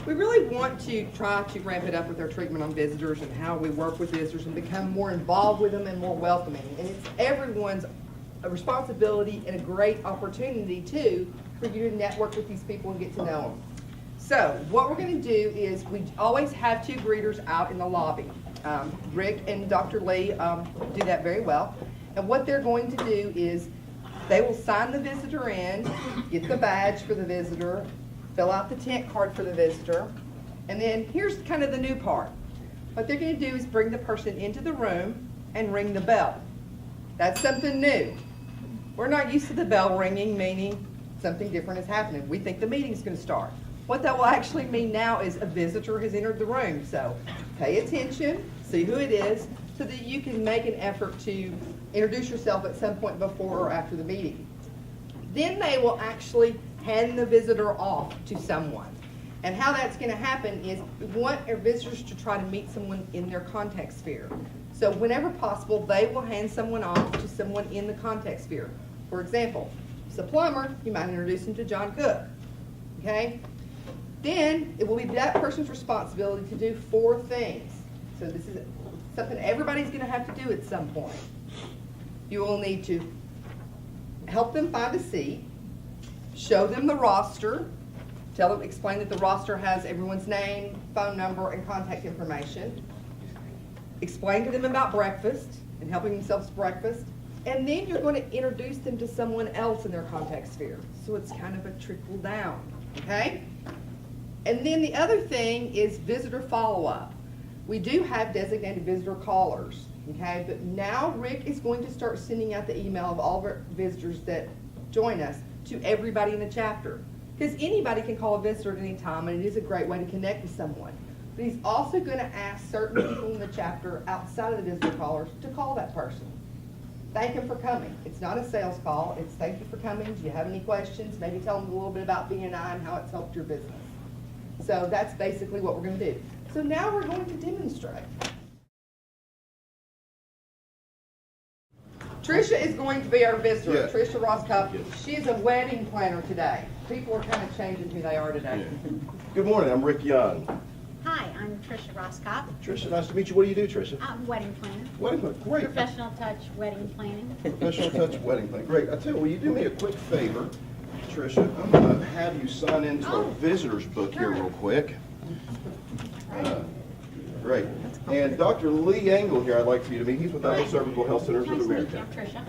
We really want to try to ramp it up with our treatment on visitors and how we work with visitors and become more involved with them and more welcoming. And it's everyone's responsibility and a great opportunity too for you to network with these people and get to know them. So what we're going to do is we always have two greeters out in the lobby. Rick and Dr. Lee do that very well. And what they're going to do is they will sign the visitor in, get the badge for the visitor, fill out the tent card for the visitor, and then here's kind of the new part. What they're going to do is bring the person into the room and ring the bell. That's something new. We're not used to the bell ringing, meaning something different is happening. We think the meeting's going to start. What that will actually mean now is a visitor has entered the room. So pay attention, see who it is, so that you can make an effort to introduce yourself at some point before or after the meeting. Then they will actually hand the visitor off to someone. And how that's going to happen is we want our visitors to try to meet someone in their contact sphere. So whenever possible, they will hand someone off to someone in the contact sphere. For example, if it's a plumber, you might introduce them to John Cook. Okay? Then it will be that person's responsibility to do 4 things. So this is something everybody's going to have to do at some point. You will need to help them find a seat, show them the roster, explain that the roster has everyone's name, phone number, and contact information. Explain to them about breakfast and helping themselves breakfast. And then you're going to introduce them to someone else in their contact sphere. So it's kind of a trickle down, okay? And then the other thing is visitor follow-up. We do have designated visitor callers, okay? But now Rick is going to start sending out the email of all of our visitors that join us to everybody in the chapter. Because anybody can call a visitor at any time, and it is a great way to connect with someone. But he's also going to ask certain people in the chapter outside of the visitor callers to call that person. Thank them for coming. It's not a sales call. It's thank you for coming. Do you have any questions? Maybe tell them a little bit about BNI and how it's helped your business. So that's basically what we're going to do. So now we're going to demonstrate. Tricia is going to be our visitor. Yeah. Tricia Roscoff. Yes. She's a wedding planner today. People are kind of changing who they are today. Yeah. Good morning, I'm Rick Young. Hi, I'm Tricia Roscott. Tricia, nice to meet you. What do you do, Tricia? I'm wedding planner. Wedding planner, great. Professional touch wedding planning. Professional touch wedding planner, great. I tell you, will you do me a quick favor, Tricia? I'm going to have you sign into our visitors book here real quick. Great. And Dr. Lee Engel here, I'd like for you to meet. He's with Upper Cervical Health Centers of Nice to meet America. you, Tricia.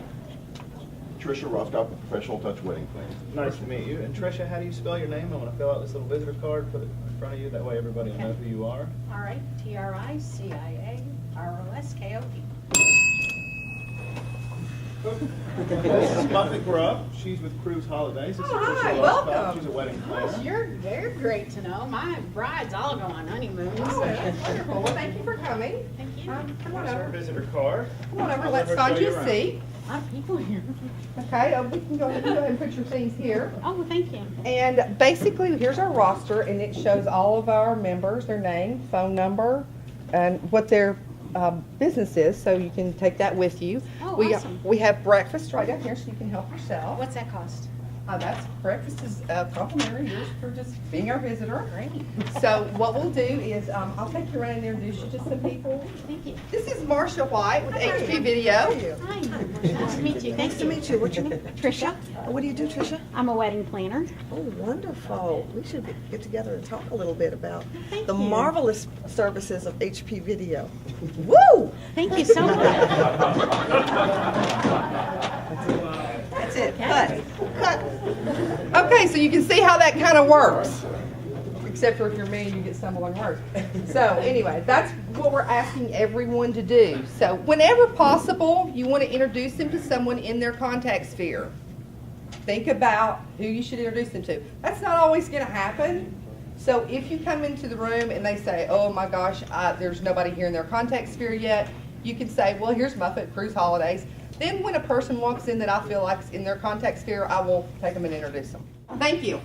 Tricia Roscoff, Professional Touch Wedding Planner. Nice to meet you. And Tricia, how do you spell your name? I want to fill out this little visitor card, put it in front of you. That way everybody will know who you are. All right, TRICIAROSKOP. This is Muffet Grubb. She's with Cruise Holidays. This is Oh, hi, Tricia Roscoff. welcome. She's a wedding Gosh, planner. they're great to know. My brides all go on honeymoons. Oh, that's wonderful. Well, thank you for coming. Thank you. Come on Here's her over. visitor card. Come on over. I'll Let's let her find show you you a around. seat. A lot of people here. Okay, we can go ahead and put your things here. Oh, thank you. And basically, here's our roster, and it shows all of our members, their name, phone number, and what their business is, so you can take that with you. Oh, awesome. We have breakfast right down here, so you can help yourself. What's that cost? That's breakfast is complimentary, yours for just being our visitor. Great. So what we'll do is, I'll take you around and introduce you to some people. Thank you. This is Marcia White with Hi. HP Video. Hi, nice to meet you. Thank Nice to meet you. What's your name? Tricia. What do you do, Tricia? I'm a wedding planner. Oh, wonderful. We should get together and talk a little bit about Thank the you. marvelous services of HP Video. Woo! Thank you so much. That's it. Cut. Cut. Okay, so you can see how that kind of works. Except for if you're me, you get stumbling words. So anyway, that's what we're asking everyone to do. So whenever possible, you want to introduce them to someone in their contact sphere. Think about who you should introduce them to. That's not always going to happen. So if you come into the room and they say, oh my gosh, there's nobody here in their contact sphere yet, you can say, well, here's Muffet Cruise Holidays. Then when a person walks in that I feel like is in their contact sphere, I will take them and introduce them. Thank you.